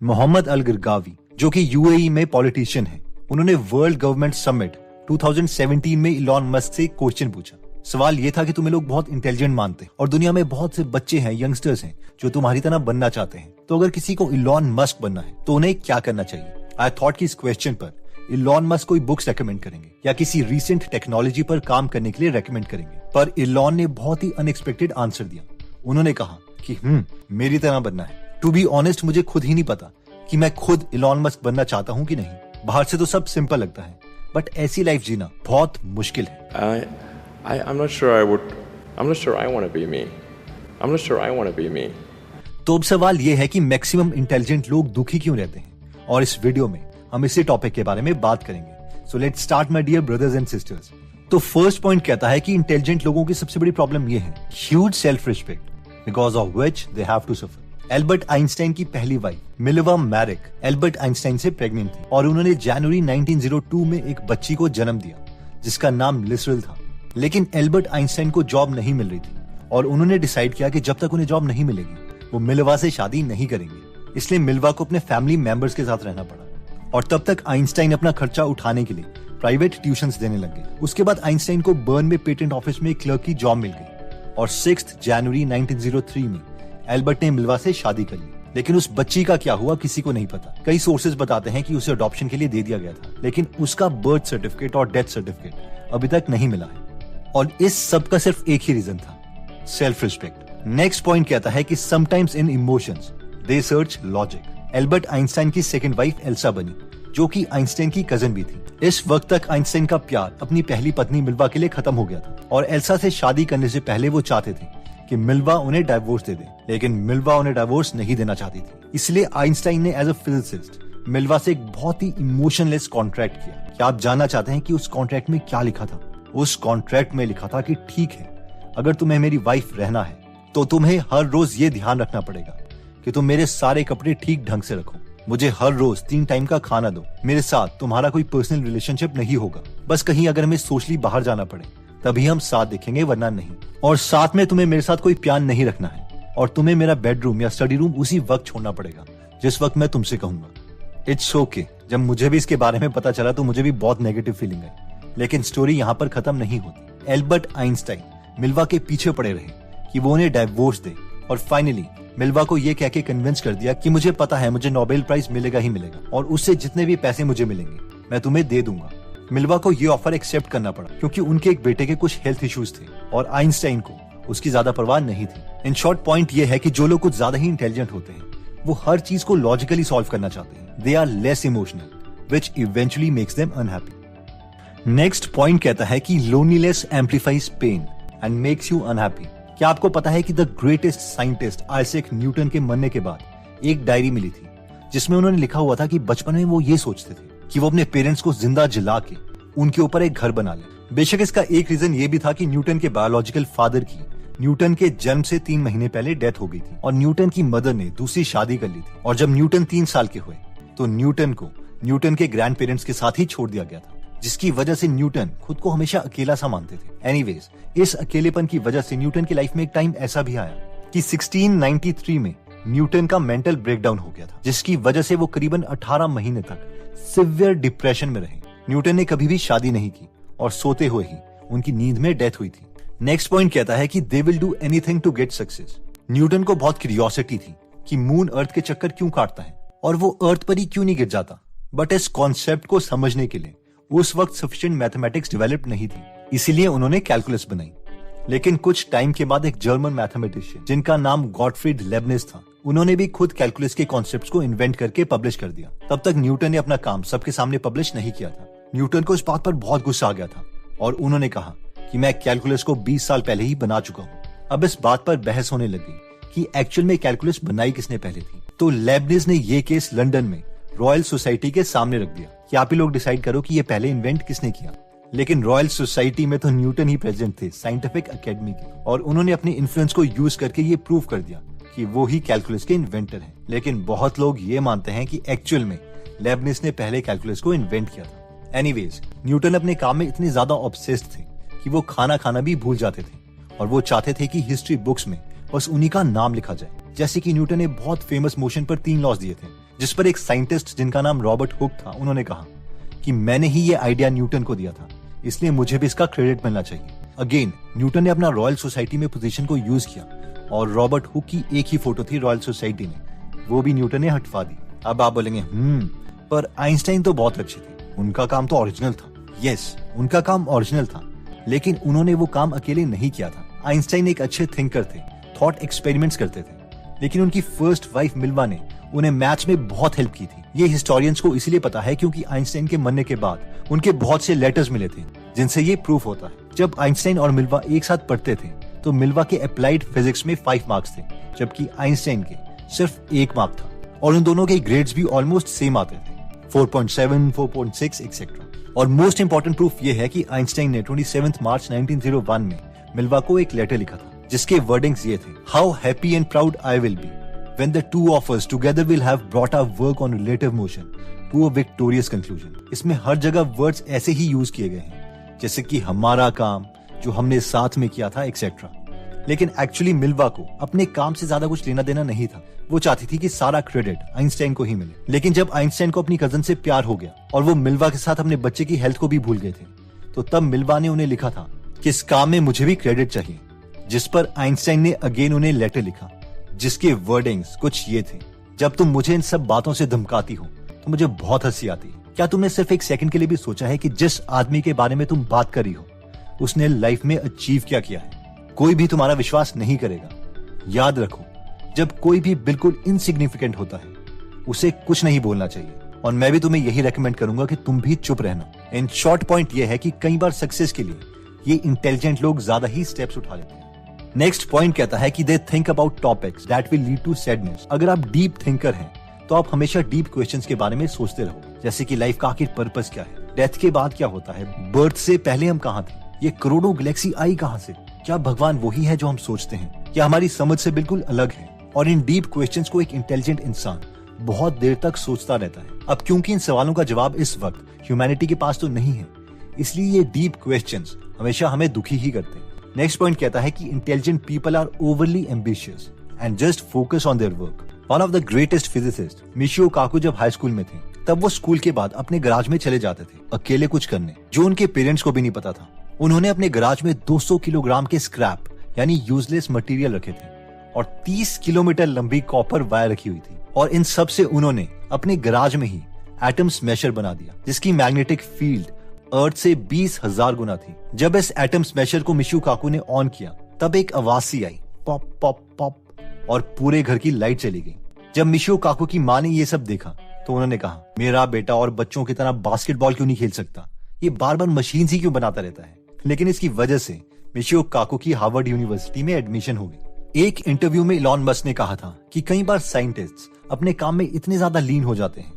मोहम्मद अल गिरगावी, जो कि यूएई में पॉलिटिशियन है, उन्होंने वर्ल्ड गवर्नमेंट समिट 2017 में इलॉन मस्क से क्वेश्चन पूछा। सवाल ये था कि तुम्हें लोग बहुत इंटेलिजेंट मानते हैं और दुनिया में बहुत से बच्चे हैं, यंगस्टर्स हैं जो तुम्हारी तरह बनना चाहते हैं, तो अगर किसी को इलॉन मस्क बनना है तो उन्हें क्या करना चाहिए। आई थॉट कि इस क्वेश्चन पर इलॉन मस्क कोई बुक्स रेकमेंड करेंगे या किसी रिसेंट टेक्नोलॉजी पर काम करने के लिए रेकमेंड करेंगे, पर इलॉन ने बहुत ही अनएक्सपेक्टेड आंसर दिया। उन्होंने कहा कि मेरी तरह बनना है। टू बी ऑनेस्ट, मुझे खुद ही नहीं पता कि मैं खुद इलॉन मस्क बनना चाहता हूँ कि नहीं। बाहर से तो सब सिंपल लगता है, बट ऐसी लाइफ जीना बहुत मुश्किल है। I'm not sure I want to be me. I'm not sure I want to be me. तो अब सवाल ये है कि मैक्सिमम इंटेलिजेंट लोग दुखी क्यों रहते हैं, और इस वीडियो में हम इसी टॉपिक के बारे में बात करेंगे। So let's start my dear brothers and sisters. तो फर्स्ट पॉइंट कहता है कि इंटेलिजेंट लोगों की सबसे बड़ी प्रॉब्लम ये है, huge self respect, because of which they have to suffer. Albert Einstein की पहली wife Mileva Maric Albert Einstein से प्रेग्नेंट थी और उन्होंने जनवरी 1902 में एक बच्ची को जन्म दिया जिसका नाम लिसरल था। लेकिन एल्बर्ट आइंस्टाइन को जॉब नहीं मिल रही थी और उन्होंने डिसाइड किया कि जब तक उन्हें जॉब नहीं मिलेगी वो मिल्वा से शादी नहीं करेंगे। इसलिए मिल्वा को अपने फैमिली मेंबर्स के साथ रहना पड़ा और तब तक आइंस्टाइन अपना खर्चा उठाने के लिए प्राइवेट ट्यूशंस देने लग गए। उसके बाद आइंस्टाइन को बर्न में पेटेंट ऑफिस में क्लर्क की जॉब मिल गई और 6 जनवरी 1903 में एल्बर्ट ने मिल्वा से शादी कर ली। लेकिन उस बच्ची का क्या हुआ किसी को नहीं पता। कई सोर्सेज बताते हैं कि उसे अडॉप्शन के लिए दे दिया गया था, लेकिन उसका बर्थ सर्टिफिकेट और डेथ सर्टिफिकेट अभी तक नहीं मिला है। और इस सब का सिर्फ एक ही रीजन था, सेल्फ रिस्पेक्ट। नेक्स्ट पॉइंट कहता है कि sometimes in emotions they search logic. Albert Einstein की सेकंड वाइफ एल्सा बनी, जो कि आइंस्टाइन की कजन भी थी। इस वक्त तक आइंस्टाइन का प्यार अपनी पहली पत्नी मिल्वा के लिए खत्म हो गया था और एल्सा से शादी करने से पहले वो चाहते थे कि मिल्वा उन्हें डाइवोर्स दे दे, लेकिन मिल्वा उन्हें डाइवोर्स नहीं देना चाहती थी। इसलिए आइंस्टाइन ने एज अ फिजिसिस्ट मिल्वा से एक बहुत ही इमोशनलेस कॉन्ट्रैक्ट किया। क्या आप जानना चाहते हैं कि उस कॉन्ट्रैक्ट में क्या लिखा था? उस कॉन्ट्रैक्ट में लिखा था कि ठीक है, अगर तुम्हें मेरी वाइफ रहना है तो तुम्हें हर रोज ये ध्यान रखना पड़ेगा कि तुम मेरे सारे कपड़े ठीक ढंग से रखो, मुझे हर रोज 3 टाइम का खाना दो, मेरे साथ तुम्हारा कोई पर्सनल रिलेशनशिप नहीं होगा, बस कहीं अगर हमें सोशली बाहर जाना पड़े तभी हम साथ देखेंगे, वरना नहीं। और साथ में तुम्हें मेरे साथ कोई प्यार नहीं रखना है और तुम्हें मेरा बेडरूम या स्टडी रूम उसी वक्त छोड़ना पड़ेगा जिस वक्त मैं तुमसे कहूंगा। It's okay. जब मुझे भी इसके बारे में पता चला तो मुझे भी बहुत नेगेटिव फीलिंग है, लेकिन स्टोरी यहाँ पर खत्म नहीं होती। एल्बर्ट आइंस्टाइन मिल्वा के पीछे पड़े रहे कि वो उन्हें डाइवोर्स दे और फाइनली मिल्वा को ये कह के कन्विंस कर दिया कि मुझे पता है मुझे नोबेल प्राइज मिलेगा ही मिलेगा और उससे जितने भी पैसे मुझे मिलेंगे मैं तुम्हें दे दूंगा। मिल्वा को ये ऑफर एक्सेप्ट करना पड़ा क्योंकि उनके एक बेटे के कुछ हेल्थ इश्यूज थे और आइंस्टाइन को उसकी ज्यादा परवाह नहीं थी। इन शॉर्ट पॉइंट ये है कि जो लोग कुछ ज्यादा ही इंटेलिजेंट होते हैं वो हर चीज को लॉजिकली सॉल्व करना चाहते हैं। They are less emotional which eventually makes them unhappy. Next point कहता है कि loneliness amplifies pain and makes you unhappy. क्या आपको पता है कि the greatest scientist Isaac Newton के मरने के बाद एक डायरी मिली थी जिसमें उन्होंने लिखा हुआ था कि बचपन में वो ये सोचते थे कि वो अपने पेरेंट्स को जिंदा जला के उनके ऊपर एक घर बना ले। बेशक इसका एक रीजन ये भी था कि न्यूटन के बायोलॉजिकल फादर की न्यूटन के जन्म से 3 महीने पहले डेथ हो गई थी और न्यूटन की मदर ने दूसरी शादी कर ली थी और जब न्यूटन 3 साल के हुए तो न्यूटन को न्यूटन के ग्रैंड पेरेंट्स के साथ ही छोड़ दिया गया था, जिसकी वजह से न्यूटन खुद को हमेशा अकेला सा मानते थे। एनीवेज, इस अकेलेपन की वजह से न्यूटन की लाइफ में एक टाइम ऐसा भी आया कि 1693 में न्यूटन का मेंटल ब्रेकडाउन हो गया था, जिसकी वजह से वो करीबन 18 महीने तक सिवियर डिप्रेशन में रहे। न्यूटन ने कभी भी शादी नहीं की और सोते हुए ही उनकी नींद में डेथ हुई थी। नेक्स्ट पॉइंट कहता है कि they will do anything to get success. Newton को बहुत क्यूरियोसिटी थी कि मून अर्थ के चक्कर क्यों काटता है और वो अर्थ पर ही क्यों नहीं गिर जाता, बट इस कॉन्सेप्ट को समझने के लिए उस वक्त सफिशिएंट मैथमेटिक्स डेवलप नहीं थी, इसीलिए उन्होंने कैलकुलस बनाई। लेकिन कुछ टाइम के बाद एक जर्मन मैथमेटिशियन जिनका नाम गॉटफ्रीड लेबनिज था, उन्होंने भी खुद कैलकुलस के कॉन्सेप्ट्स को इन्वेंट करके पब्लिश कर दिया। तब तक न्यूटन ने अपना काम सबके सामने पब्लिश नहीं किया था। न्यूटन को इस बात पर बहुत गुस्सा आ गया था और उन्होंने कहा कि मैं कैलकुलस को 20 साल पहले ही बना चुका हूँ। अब इस बात पर बहस होने लगी कि एक्चुअल में कैलकुलस बनाई किसने पहले थी। तो लेबनिज ने ये केस लंदन में रॉयल सोसाइटी के सामने रख दिया कि आप ही लोग डिसाइड करो कि ये पहले इन्वेंट किसने किया। लेकिन रॉयल सोसाइटी में तो न्यूटन ही प्रेजेंट थे, साइंटिफिक एकेडमी के, और उन्होंने अपने इन्फ्लुएंस को यूज करके ये प्रूव कर दिया कि वो ही कैलकुलस के इन्वेंटर हैं। लेकिन बहुत लोग ये मानते हैं कि एक्चुअल में लेबनिज ने पहले कैलकुलस को इन्वेंट किया था। एनीवेज, न्यूटन अपने काम में इतने ज्यादा ऑब्सेस्ड थे कि वो खाना खाना भी भूल जाते थे और वो चाहते थे कि हिस्ट्री बुक्स में बस उन्हीं का नाम लिखा जाए। जैसे कि न्यूटन ने बहुत फेमस मोशन पर 3 लॉज दिए थे, जिस पर एक साइंटिस्ट जिनका नाम रॉबर्ट हुक था, उन्होंने कहा कि मैंने ही ये आइडिया न्यूटन को दिया था, इसलिए मुझे भी इसका क्रेडिट मिलना चाहिए। अगेन न्यूटन ने अपना रॉयल सोसाइटी में पोजीशन को यूज किया और रॉबर्ट हुक की एक ही फोटो थी रॉयल सोसाइटी में, वो भी न्यूटन ने हटवा दी। अब आप बोलेंगे पर आइंस्टाइन तो बहुत अच्छे थे, उनका काम तो ओरिजिनल था। यस, उनका काम ओरिजिनल था, लेकिन उन्होंने वो काम अकेले नहीं किया था। आइंस्टाइन एक अच्छे थिंकर थे, थॉट एक्सपेरिमेंट्स करते थे, लेकिन उनकी फर्स्ट वाइफ मिल्वा ने उन्हें मैथ्स में बहुत हेल्प की थी। ये हिस्टोरियंस को इसलिए पता है क्योंकि आइंस्टाइन के मरने के बाद उनके बहुत से लेटर्स मिले थे जिनसे ये प्रूफ होता है। जब आइंस्टाइन और मिल्वा एक साथ पढ़ते थे तो मिल्वा के अप्लाइड फिजिक्स में 5 मार्क्स थे, जबकि आइंस्टाइन के सिर्फ 1 मार्क था, और उन दोनों के ग्रेड्स भी ऑलमोस्ट सेम आते थे, 4.7, 4.6 एक्सेट्रा। और मोस्ट इंपॉर्टेंट प्रूफ ये है कि आइंस्टाइन ने 27 मार्च 1901 में मिल्वा को एक लेटर लिखा था जिसके वर्डिंग्स ये थे, how happy and proud I will be when the two of us together will have brought our work on relative motion to a victorious conclusion। इसमें हर जगह वर्ड्स ऐसे ही यूज किए गए हैं जैसे कि हमारा काम, जो हमने साथ में किया था, एक्सेट्रा। लेकिन एक्चुअली मिल्वा को अपने काम से ज्यादा कुछ लेना देना नहीं था। वो चाहती थी कि सारा क्रेडिट आइंस्टाइन को ही मिले। लेकिन जब आइंस्टाइन को अपनी कजन से प्यार हो गया और वो मिल्वा के साथ अपने बच्चे की हेल्थ को भी भूल गए थे, तो तब मिल्वा ने उन्हें लिखा था कि इस काम में मुझे भी क्रेडिट चाहिए, जिस पर आइंस्टाइन ने अगेन उन्हें लेटर लिखा जिसके वर्डिंग्स कुछ ये थे, जब तुम मुझे इन सब बातों से धमकाती हो तो मुझे बहुत हंसी आती है। क्या तुमने सिर्फ एक सेकंड के लिए भी सोचा है कि जिस आदमी के बारे में तुम बात कर रही हो उसने लाइफ में अचीव क्या किया है? कोई भी तुम्हारा विश्वास नहीं करेगा। याद रखो, जब कोई भी बिल्कुल इनसिग्निफिकेंट होता है उसे कुछ नहीं बोलना चाहिए, और मैं भी तुम्हें यही रेकमेंड करूंगा कि तुम भी चुप रहना। इन शॉर्ट पॉइंट ये है कि कई बार सक्सेस के लिए ये इंटेलिजेंट लोग ज्यादा ही स्टेप्स उठा लेते हैं। नेक्स्ट पॉइंट कहता है कि they think about topics that will lead to sadness. अगर आप डीप थिंकर हैं तो आप हमेशा डीप क्वेश्चंस के बारे में सोचते रहो, जैसे कि लाइफ का आखिर पर्पस क्या है, डेथ के बाद क्या होता है, बर्थ से पहले हम कहाँ थे, ये करोड़ों गैलेक्सी आई कहाँ से, क्या भगवान वही है जो हम सोचते हैं, क्या हमारी समझ से बिल्कुल अलग है। और इन डीप क्वेश्चंस को एक इंटेलिजेंट इंसान बहुत देर तक सोचता रहता है। अब क्योंकि इन सवालों का जवाब इस वक्त ह्यूमैनिटी के पास तो नहीं है, इसलिए ये डीप क्वेश्चंस हमेशा हमें दुखी ही करते हैं। नेक्स्ट पॉइंट कहता है कि intelligent people are overly ambitious and just focus on their work. One of the greatest physicist Michio Kaku जब हाई स्कूल में थे तब वो स्कूल के बाद अपने गराज में चले जाते थे अकेले कुछ करने, जो उनके पेरेंट्स को भी नहीं पता था। उन्होंने अपने गराज में 200 किलोग्राम के स्क्रैप यानी यूजलेस मटेरियल रखे थे और 30 किलोमीटर लंबी कॉपर वायर रखी हुई थी, और इन सब से उन्होंने अपने गराज में ही एटम स्मैशर बना दिया जिसकी मैग्नेटिक फील्ड अर्थ से 20,000 गुना थी। जब इस एटम स्मैशर को मिशियो काकू ने ऑन किया तब एक आवाज सी आई, पॉप पॉप पॉप, और पूरे घर की लाइट चली गई। जब मिशियो काकू की माँ ने ये सब देखा तो उन्होंने कहा, मेरा बेटा और बच्चों की तरह बास्केटबॉल क्यों नहीं खेल सकता, ये बार बार मशीन ही क्यों बनाता रहता है। लेकिन इसकी वजह से मिशियो काकू की हार्वर्ड यूनिवर्सिटी में एडमिशन हो गई। एक इंटरव्यू में इलॉन मस्क ने कहा था कि कई बार साइंटिस्ट्स अपने काम में इतने ज्यादा लीन हो जाते हैं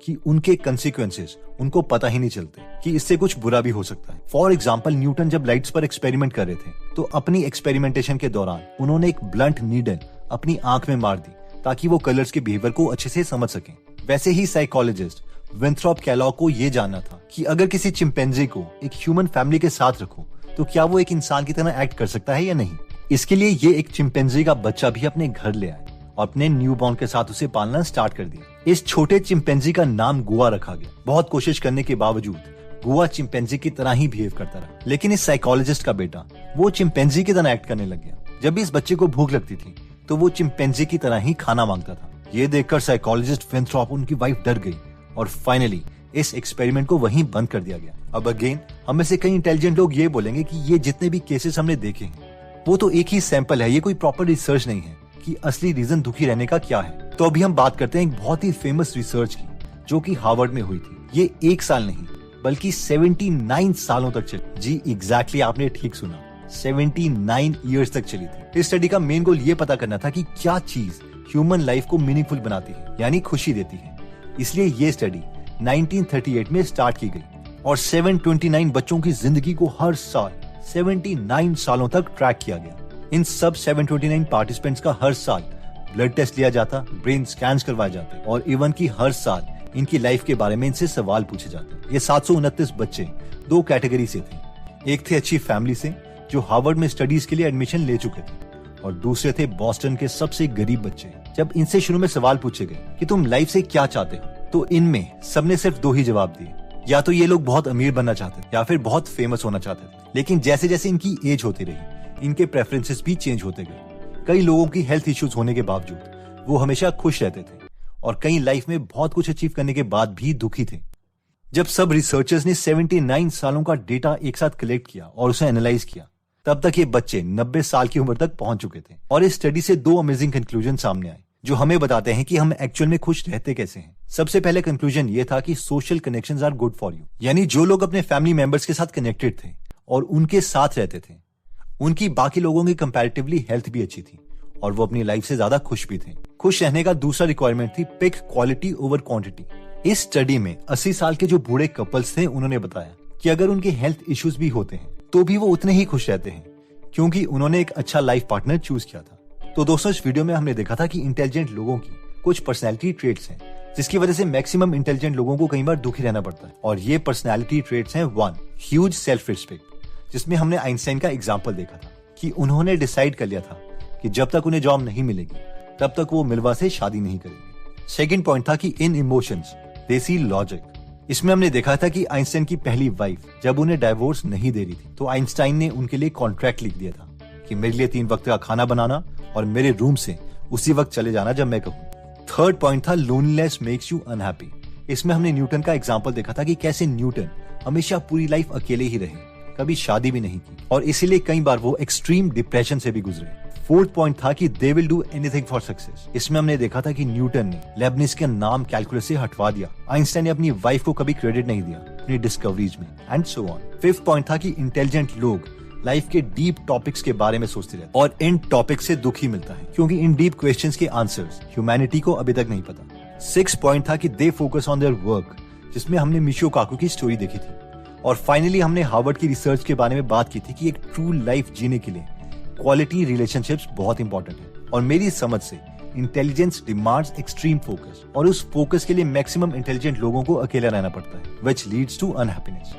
कि उनके कंसिक्वेंसेस उनको पता ही नहीं चलते कि इससे कुछ बुरा भी हो सकता है। फॉर एग्जाम्पल, न्यूटन जब लाइट्स पर एक्सपेरिमेंट कर रहे थे तो अपनी एक्सपेरिमेंटेशन के दौरान उन्होंने एक ब्लंट नीडल अपनी आंख में मार दी ताकि वो कलर्स के बिहेवियर को अच्छे से समझ सकें। वैसे ही साइकोलॉजिस्ट विंथ्रॉप कैलॉग को ये जानना था कि अगर किसी चिंपैंजी को एक ह्यूमन फैमिली के साथ रखो तो क्या वो एक इंसान की तरह एक्ट कर सकता है या नहीं। इसके लिए ये एक चिंपैंजी का बच्चा भी अपने घर ले आए और अपने न्यूबॉर्न के साथ उसे पालना स्टार्ट कर दिया। इस छोटे चिंपैंजी का नाम गुआ रखा गया। बहुत कोशिश करने के बावजूद गुआ चिंपैंजी की तरह ही बिहेव करता रहा, लेकिन इस साइकोलॉजिस्ट का बेटा वो चिंपैंजी की तरह एक्ट करने लग गया। जब भी इस बच्चे को भूख लगती थी तो वो चिंपैंजी की तरह ही खाना मांगता था। ये देखकर साइकोलॉजिस्ट विंथ्रॉप, उनकी वाइफ डर गई और फाइनली इस एक्सपेरिमेंट को वहीं बंद कर दिया गया। अब अगेन हम में से कई इंटेलिजेंट लोग ये बोलेंगे कि ये जितने भी केसेस हमने देखे हैं वो तो एक ही सैंपल है, ये कोई प्रॉपर रिसर्च नहीं है कि असली रीजन दुखी रहने का क्या है। तो अभी हम बात करते हैं एक बहुत ही फेमस रिसर्च की जो कि हार्वर्ड में हुई थी। ये 1 साल नहीं बल्कि 79 सालों तक चली। जी एग्जैक्टली आपने ठीक सुना, 79 ईयर्स तक चली थी। इस स्टडी का मेन गोल ये पता करना था कि क्या चीज ह्यूमन लाइफ को मीनिंगफुल बनाती है, यानी खुशी देती है। इसलिए ये स्टडी 1938 में स्टार्ट की गई और 729 बच्चों की जिंदगी को हर साल 79 सालों तक ट्रैक किया गया। इन सब 729 पार्टिसिपेंट्स का हर साल ब्लड टेस्ट लिया जाता, ब्रेन स्कैन्स करवाए जाते और इवन की हर साल इनकी लाइफ के बारे में इनसे सवाल पूछे जाते। ये 729 बच्चे 2 कैटेगरी से थे। एक थे अच्छी फैमिली से जो हार्वर्ड में स्टडीज के लिए एडमिशन ले चुके थे, और दूसरे थे बॉस्टन के सबसे गरीब बच्चे। जब इनसे शुरू में सवाल पूछे गए कि तुम लाइफ से क्या चाहते हो, तो इनमें सबने सिर्फ 2 ही जवाब दिए। या तो ये लोग बहुत अमीर बनना चाहते थे या फिर बहुत फेमस होना चाहते थे। लेकिन जैसे जैसे इनकी एज होती रही, इनके प्रेफरेंसेस भी चेंज होते गए। कई लोगों की हेल्थ इश्यूज होने के बावजूद वो हमेशा खुश रहते थे और कई लाइफ में बहुत कुछ अचीव करने के बाद भी दुखी थे। जब सब रिसर्चर्स ने 79 सालों का डेटा एक साथ कलेक्ट किया और उसे एनालाइज किया, तब तक ये बच्चे 90 साल की उम्र तक पहुंच चुके थे। और इस स्टडी से 2 अमेजिंग कंक्लूजन सामने आए जो हमें बताते हैं कि हम एक्चुअल में खुश रहते कैसे हैं। सबसे पहले कंक्लूजन ये था कि social connections are good for you, यानी जो लोग अपने फैमिली मेंबर्स के साथ कनेक्टेड थे और उनके साथ रहते थे, उनकी बाकी लोगों की कंपैरेटिवली हेल्थ भी अच्छी थी और वो अपनी लाइफ से ज्यादा खुश भी थे। खुश रहने का दूसरा रिक्वायरमेंट थी पिक क्वालिटी ओवर क्वांटिटी। इस स्टडी में 80 साल के जो बूढ़े कपल्स थे, उन्होंने बताया कि अगर उनके हेल्थ इश्यूज भी होते हैं तो भी वो उतने ही खुश रहते हैं क्योंकि उन्होंने एक अच्छा लाइफ पार्टनर चूज किया था। तो दोस्तों, इस वीडियो में हमने देखा था कि इंटेलिजेंट लोगों की कुछ पर्सनैलिटी ट्रेट्स हैं जिसकी वजह से मैक्सिमम इंटेलिजेंट लोगों को कई बार दुखी रहना पड़ता है। और ये पर्सनैलिटी ट्रेट्स हैं 1 ह्यूज सेल्फ रिस्पेक्ट, जिसमें हमने आइंस्टाइन का एग्जाम्पल देखा था कि उन्होंने डिसाइड कर लिया था कि जब तक उन्हें जॉब नहीं मिलेगी तब तक वो मिल्वा से शादी नहीं करेंगे। सेकंड पॉइंट था कि इन इमोशंस दे सी लॉजिक। इसमें हमने देखा था कि आइंस्टाइन की पहली वाइफ जब उन्हें डाइवोर्स नहीं दे रही थी तो आइंस्टाइन ने उनके लिए कॉन्ट्रैक्ट लिख दिया था कि मेरे लिए 3 वक्त का खाना बनाना और मेरे रूम से उसी वक्त चले जाना जब मैं कहूँ। थर्ड पॉइंट था लोनलीनेस मेक्स यू अनहैप्पी। इसमें हमने न्यूटन का एग्जाम्पल देखा था कि कैसे न्यूटन हमेशा पूरी लाइफ अकेले ही रहे, कभी शादी भी नहीं की और इसीलिए कई बार वो एक्सट्रीम डिप्रेशन से भी गुजरे। फोर्थ पॉइंट था कि they will do anything for success. इसमें हमने देखा था कि न्यूटन ने लेबनिज के नाम कैलकुलस से हटवा दिया, आइंस्टाइन ने अपनी वाइफ को कभी क्रेडिट नहीं दिया अपनी डिस्कवरीज में, and so on. Fifth point था कि इंटेलिजेंट लोग लाइफ के डीप टॉपिक्स के बारे में सोचते रहते और इन टॉपिक से दुखी मिलता है क्योंकि इन डीप क्वेश्चंस के आंसर्स ह्यूमैनिटी को अभी तक नहीं पता। सिक्स पॉइंट था कि they focus on their work, जिसमें हमने मिशियो काकू की स्टोरी देखी थी। और फाइनली हमने हार्वर्ड की रिसर्च के बारे में बात की थी कि एक ट्रू लाइफ जीने के लिए क्वालिटी रिलेशनशिप्स बहुत इंपॉर्टेंट है। और मेरी समझ से इंटेलिजेंस डिमांड्स एक्सट्रीम फोकस और उस फोकस के लिए मैक्सिमम इंटेलिजेंट लोगों को अकेला रहना पड़ता है, व्हिच लीड्स टू अनहैप्पीनेस।